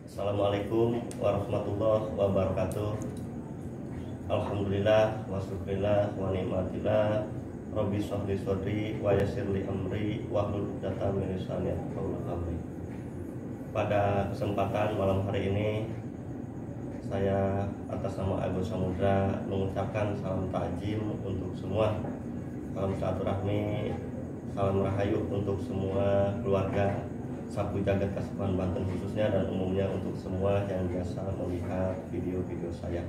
Assalamualaikum warahmatullahi wabarakatuh. Alhamdulillah wa syukrillah wa ni'matillah. Rabbi shrahli sadri wa yassirli amri wahlul 'uqdatam min lisani yafqahu qawli. Pada kesempatan malam hari ini, saya atas nama Agus Samudra mengucapkan salam takjim untuk semua, salam silaturahmi, salam rahayu untuk semua keluarga Sapu Jagat Kasepuhan Banten khususnya, dan umumnya untuk semua yang biasa melihat video-video saya.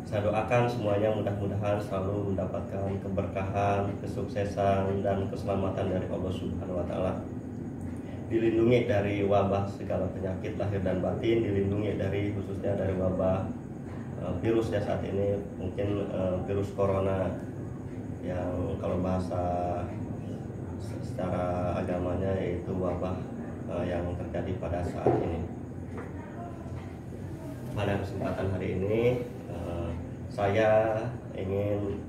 Saya doakan semuanya mudah-mudahan selalu mendapatkan keberkahan, kesuksesan, dan keselamatan dari Allah Subhanahu wa Ta'ala. Dilindungi dari wabah segala penyakit lahir dan batin, dilindungi dari khususnya dari wabah virus ya saat ini, mungkin virus corona yang kalau bahasa secara agamanya yaitu wabah yang terjadi pada saat ini. Pada kesempatan hari ini saya ingin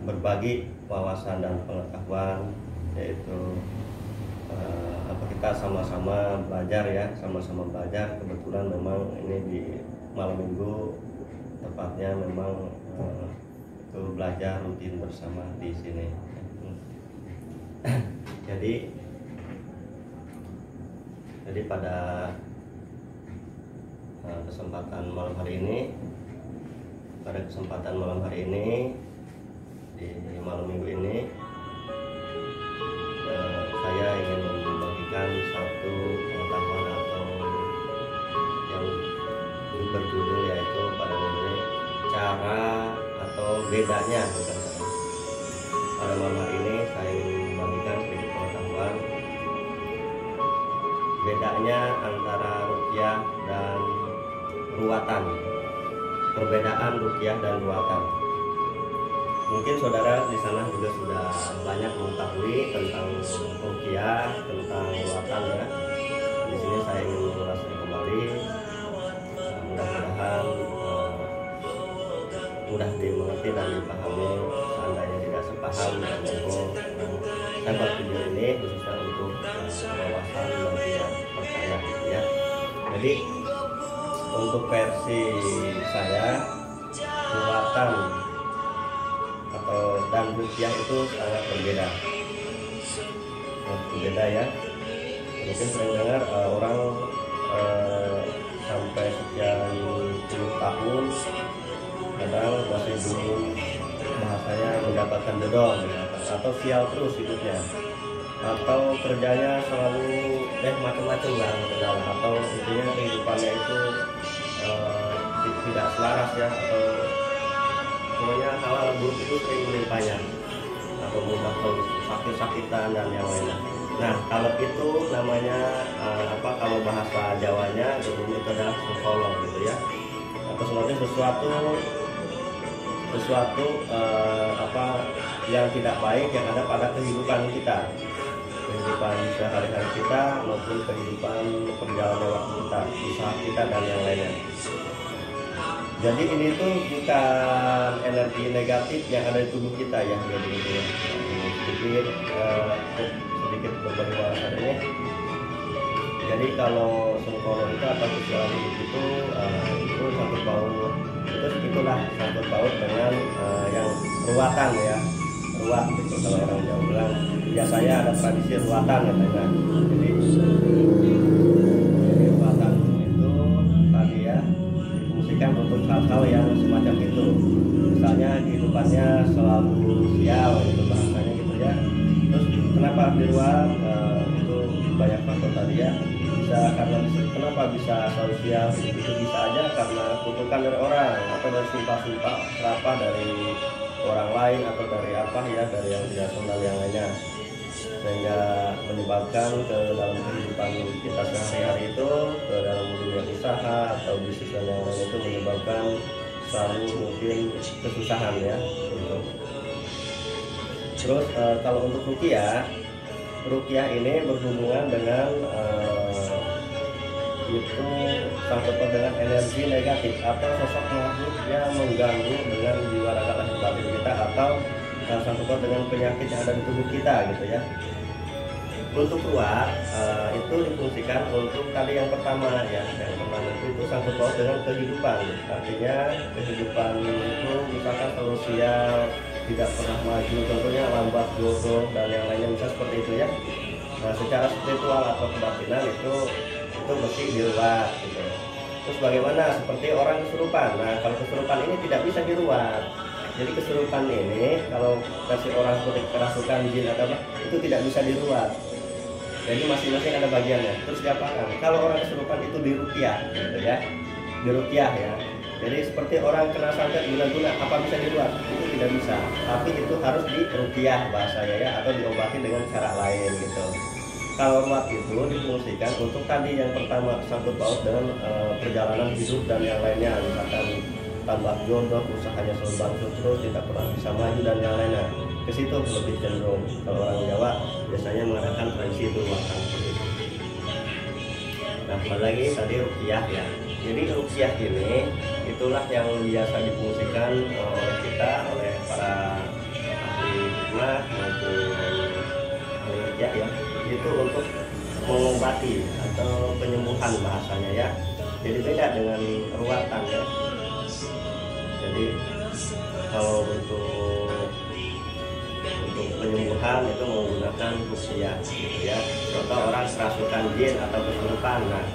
berbagi wawasan dan pengetahuan, yaitu kita sama-sama belajar ya, sama-sama belajar. Kebetulan memang ini di malam minggu, tepatnya memang itu belajar rutin bersama di sini. Jadi pada kesempatan malam hari ini, di malam minggu ini, saya ingin membagikan satu pengetahuan atau yang berjudul yaitu pada ini cara atau bedanya. Pada malam hari ini saya ingin membagikan sedikit pengetahuan bedanya antara ruqyah dan ruwatan, perbedaan ruqyah dan ruwatan. Mungkin saudara di sana juga sudah banyak mengetahui tentang ruqyah, tentang ruwatan ya. Di sini saya ingin mengulasnya kembali. Mudah-mudahan mudah dimengerti dan dipahami. Seandainya tidak sepaham, saya buat video ini khususnya untuk wawasan bagi yang percaya ya. Jadi untuk versi saya, ruwatan atau dan ruqyah itu sangat berbeda ya. Mungkin sering dengar orang sampai sekian puluh tahun kadang masih belum bahasanya mendapatkan jodoh atau sial terus hidupnya, atau kerjanya selalu macam-macam lah, atau intinya kehidupannya itu tidak selaras ya, atau semuanya hal-hal buruk itu sering menimpanya, atau mudah sakit-sakitan dan yang lainnya. Nah, kalau itu namanya kalau bahasa Jawanya itu adalah sengkolong gitu ya, atau sesuatu yang tidak baik yang ada pada kehidupan kita, kehidupan sehari-hari kita maupun kehidupan perjalanan waktu kita, usaha kita dan yang lainnya. Jadi ini tuh bukan energi negatif yang ada di tubuh kita ya, gitu. Sedikit berbagi wawasan ini. Jadi kalau sengkolong itu atau kesialan hidup itu sangkut paut, itulah sangkut paut dengan yang ruwatan ya, ruwat gitu kalau orang Jawa bilang. Biasanya ada tradisi ruwatan katanya. Jadi ruwatan itu tadi ya difungsikan untuk hal-hal yang semacam itu. Misalnya kehidupannya selalu sial gitu bahasanya gitu ya. Terus kenapa diruat itu banyak faktor tadi ya. Kenapa bisa selalu sial itu bisa aja karena kutukan dari orang, atau dari sumpah-sumpah serapah dari orang lain, atau dari dari yang tidak kenal yang lainnya, sehingga menyebabkan ke dalam kehidupan kita sehari-hari itu, ke dalam dunia usaha atau bisnis dan yang lain itu menyebabkan selalu mungkin kesusahan ya gitu. Terus kalau untuk ruqyah ini berhubungan dengan itu sangkut dengan energi negatif atau sosok makhluk yang mengganggu dengan jiwa raga lahir batin kita, atau sangkut dengan penyakit yang ada di tubuh kita gitu ya. Untuk ruat itu difungsikan untuk tadi yang pertama ya, yang pertama itu sangkut paut dengan kehidupan. Artinya kehidupan itu misalkan sosial tidak pernah maju, contohnya lambat jodoh dan yang lainnya bisa seperti itu ya. Nah, secara spiritual atau kebatinan itu mesti diruat gitu. Terus bagaimana seperti orang kesurupan. Nah, kalau kesurupan ini tidak bisa diruat. Jadi kesurupan ini kalau kasih orang seperti kerasukan jin atau apa itu tidak bisa diruat. Jadi masing-masing ada bagiannya. Terus diapakan? Kalau orang kesurupan itu diruqyah gitu ya. Diruqyah ya. Jadi seperti orang kena santet guna-guna, apa bisa diruat? Itu tidak bisa. Tapi itu harus diruqyah bahasanya ya, atau diobati dengan cara lain gitu. Kalau ruat itu difungsikan untuk tadi yang pertama sangkut paut dengan perjalanan hidup dan yang lainnya, misalkan tambah jodoh, usahanya selalu terus tidak pernah bisa maju dan yang lainnya. Ke situ lebih cenderung. Kalau orang Jawa biasanya mengadakan tradisi itu makan. Nah, kembali lagi tadi ruqyah ya. Jadi ruqyah ini itulah yang biasa difungsikan oleh kita, oleh para ahli hikmah maupun ahli ruqyah ya. Itu untuk mengobati atau penyembuhan bahasanya ya. Jadi beda dengan ruatan ya. Jadi kalau untuk penyembuhan itu menggunakan ruqyah gitu ya. Contoh orang kerasukan jin atau kesurupan, nah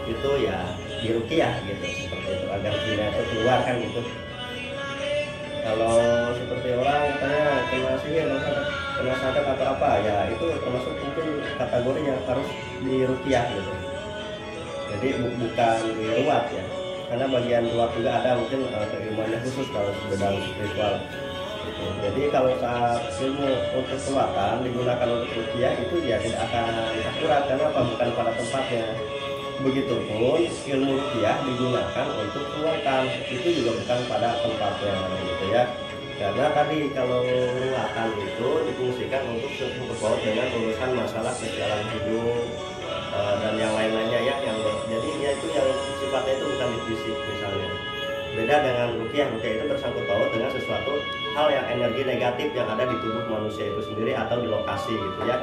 itu ya diruqyah gitu seperti itu agar jinnya itu keluar kan gitu. Kalau seperti orang katanya kena sihir, kena santet atau apa ya, itu termasuk mungkin kategorinya harus diruqyah gitu. Jadi bukan diruat ya, karena bagian ruat juga ada mungkin keilmuannya khusus kalau dalam spiritual. Jadi kalau saat ilmu untuk ruatan digunakan untuk ruqyah itu ya tidak akan akurat, karena apa? Bukan pada tempatnya. Begitupun ilmu ruqyah digunakan untuk ruatan itu juga bukan pada tempatnya gitu ya. Karena tadi kalau ruatan itu difungsikan untuk sangkut paut dengan urusan masalah kesehatan hidup dan yang lain-lainnya ya, yang jadi ya itu yang sifatnya itu bukan di fisik misalnya. Beda dengan ruqyah itu bersangkut paut dengan sesuatu hal yang energi negatif yang ada di tubuh manusia itu sendiri atau di lokasi gitu ya.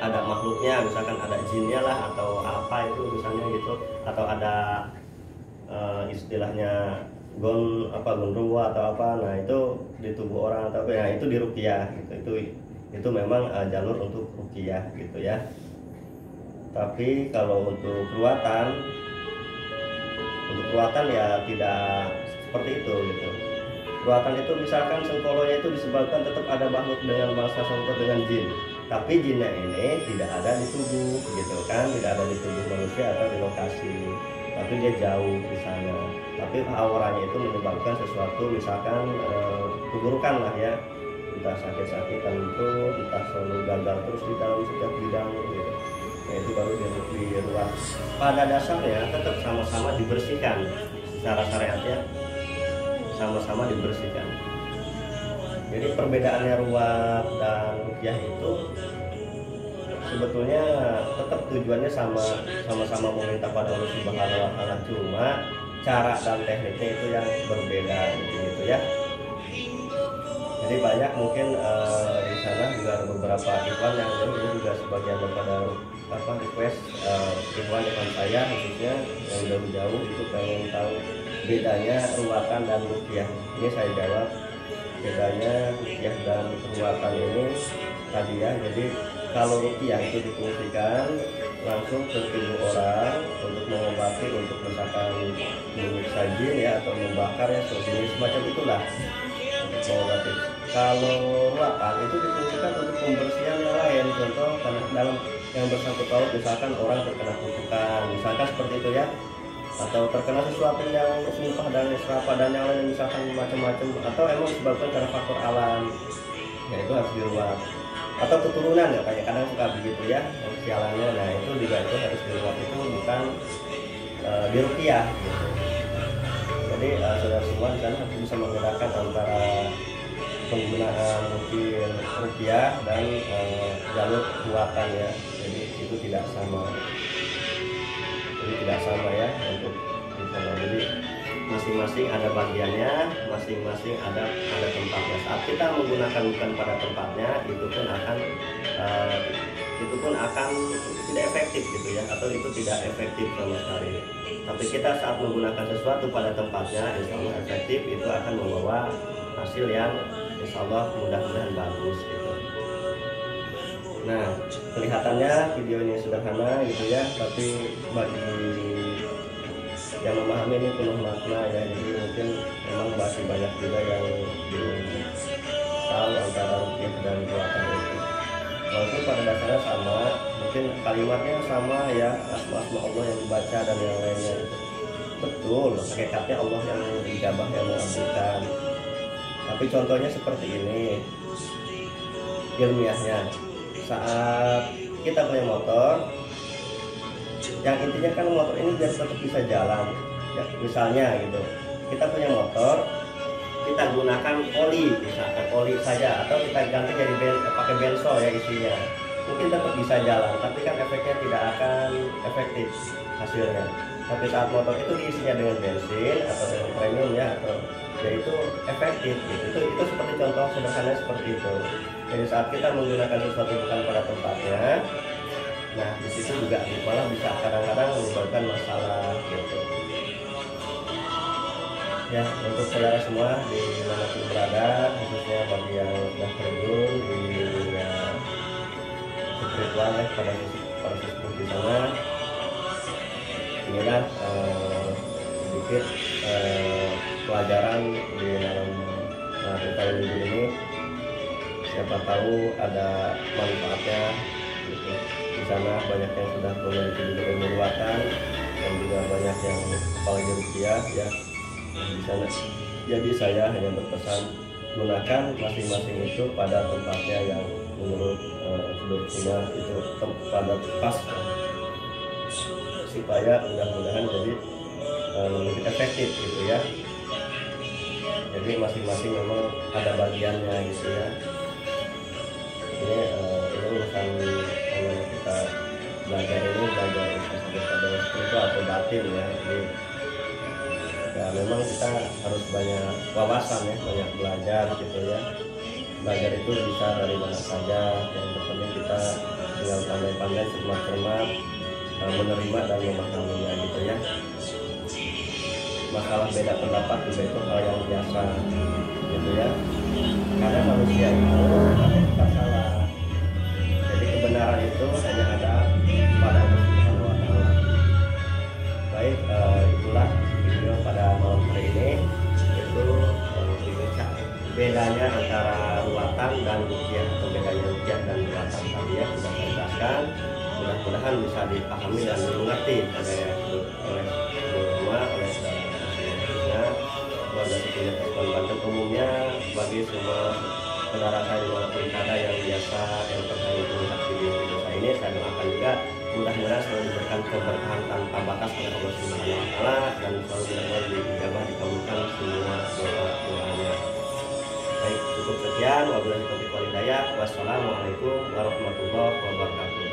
Ada makhluknya, misalkan ada jinnya lah atau apa itu misalnya gitu, atau ada istilahnya gondruwo atau apa, nah itu di tubuh orang atau apa ya, itu di ruqyah gitu. Itu memang jalur untuk ruqyah gitu ya. Tapi kalau untuk ruatan ya tidak seperti itu gitu. Ruatan itu misalkan sengkolonya itu disebabkan tetap ada makhluk dengan bangsa sangkut dengan jin, tapi jinnya ini tidak ada di tubuh gitu kan, tidak ada di tubuh manusia atau di lokasi, tapi dia jauh di sana. Tapi auranya itu menyebabkan sesuatu, misalkan keburukan lah ya, entah sakit-sakitan itu, entah selalu gagal terus di dalam setiap bidang gitu. Nah, itu baru diruat. Pada dasarnya tetap sama-sama dibersihkan secara syariatnya, sama-sama dibersihkan. Jadi perbedaannya ruat dan ruqyah itu sebetulnya tetap tujuannya sama-sama meminta pada Allah Subhanahu wa Ta'ala, cuma cara dan tekniknya itu yang berbeda gitu ya. Jadi banyak mungkin di sana juga ada beberapa ikhwan yang ini juga sebagian daripada request ikhwan saya khususnya yang jauh-jauh itu pengen tahu bedanya ruatan dan ruqyah. Ini saya jawab bedanya ruqyah dan ruatan ini tadi ya. Jadi kalau ruqyah itu difungsikan langsung ke tubuh orang untuk mengobati, untuk misalkan menyiksa jin ya, atau membakar ya, sejenis semacam itulah untuk mengobati. Kalau ruatan itu difungsikan untuk pembersihan yang lain, contoh karena dalam yang bersangkut paut misalkan orang terkena kutukan misalkan seperti itu ya, atau terkena sesuatu yang sumpah dan serapa dan yang lain misalkan macam-macam, atau emang disebabkan karena faktor alam ya, itu harus diruat. Atau keturunan ya, kayak kadang suka begitu ya sialannya, nah itu juga itu harus diruat, itu bukan diruqyah gitu. Jadi saudara semua di sana harus bisa membedakan antara penggunaan mungkin ruqyah dan jalur ruatan ya. Jadi itu tidak sama. Jadi tidak sama ya untuk di sana. Jadi masing-masing ada bagiannya, masing-masing ada tempatnya. Saat kita menggunakan bukan pada tempatnya, itu pun akan itu pun akan tidak efektif gitu ya, atau itu tidak efektif sama sekali. Tapi kita saat menggunakan sesuatu pada tempatnya, insya Allah efektif, itu akan membawa hasil yang insya Allah mudah-mudahan bagus gitu. Nah, kelihatannya video ini sederhana gitu ya, tapi bagi yang memahami ini penuh makna ya. Jadi mungkin memang masih banyak juga yang belum tahu antara rukyah dan ruatan itu. Walaupun pada dasarnya sama, mungkin kalimatnya sama ya, asma-asma Allah yang dibaca dan yang lainnya itu betul, hakikatnya Allah yang dijabah, yang mengabulkan. Tapi contohnya seperti ini ilmiahnya, saat kita punya motor, yang intinya kan motor ini biar tetap bisa jalan ya. Misalnya gitu, kita punya motor, kita gunakan oli, misalkan oli saja, atau kita ganti jadi pakai bensol ya isinya, mungkin tetap bisa jalan, tapi kan efeknya tidak akan efektif hasilnya. Tapi saat motor itu diisinya dengan bensin atau dengan premium ya, atau ya itu efektif gitu. Itu seperti contoh sederhana seperti itu. Jadi saat kita menggunakan sesuatu bukan pada tempatnya, nah disitu juga malah bisa kadang-kadang menyebabkan masalah gitu. Ya, untuk saudara semua di mana pun berada, khususnya bagi yang sudah terjun di dunia spiritual ya, pada sesepuh di sana, inilah sedikit pelajaran di dalam melakukan minggu ini. Siapa tahu ada manfaatnya gitu. Di sana banyak yang sudah memiliki ilmu ruatan dan juga banyak yang apalagi rupiah ya. Di sana, jadi saya hanya berpesan gunakan masing-masing itu pada tempatnya yang menurut sudutnya itu pada pas, supaya mudah-mudahan jadi lebih efektif gitu ya. Jadi masing-masing memang ada bagiannya gitu ya. Ini urusan kalau kita belajar ini belajar pada spiritual atau batin ya. Jadi, ya memang kita harus banyak wawasan ya, banyak belajar gitu ya. Belajar itu bisa dari mana saja, yang penting kita tinggal pandai-pandai, cermat-cermat menerima dan memahaminya gitu ya. Masalah beda pendapat juga itu hal yang biasa gitu ya, karena manusia itu ada salah. Jadi kebenaran itu hanya ada pada Allah Subhanahu wa Ta'ala. Baik, itulah video pada malam hari ini, itu bedanya antara ruatan dan rukyah, atau bedanya rukyah dan ruatan tadi ya sudah saya jelaskan. Mudah-mudahan bisa dipahami dan dimengerti oleh semua, oleh saudara-saudara keluarga sepunya Kesekuan Banten umumnya, bagi semua saudara saya dimanapun ada yang biasa yang terkait melihat video-video saya ini. Saya doakan juga mudah-mudahan selalu diberikan keberkahan tanpa batas oleh Allah Subhanahu wa Ta'ala, dan selalu mudah-mudahan dijabah, dikabulkan semua doa-doanya. Baik, cukup sekian. Wabillahi taufiq wal hidayah. Wassalamualaikum warahmatullahi wabarakatuh.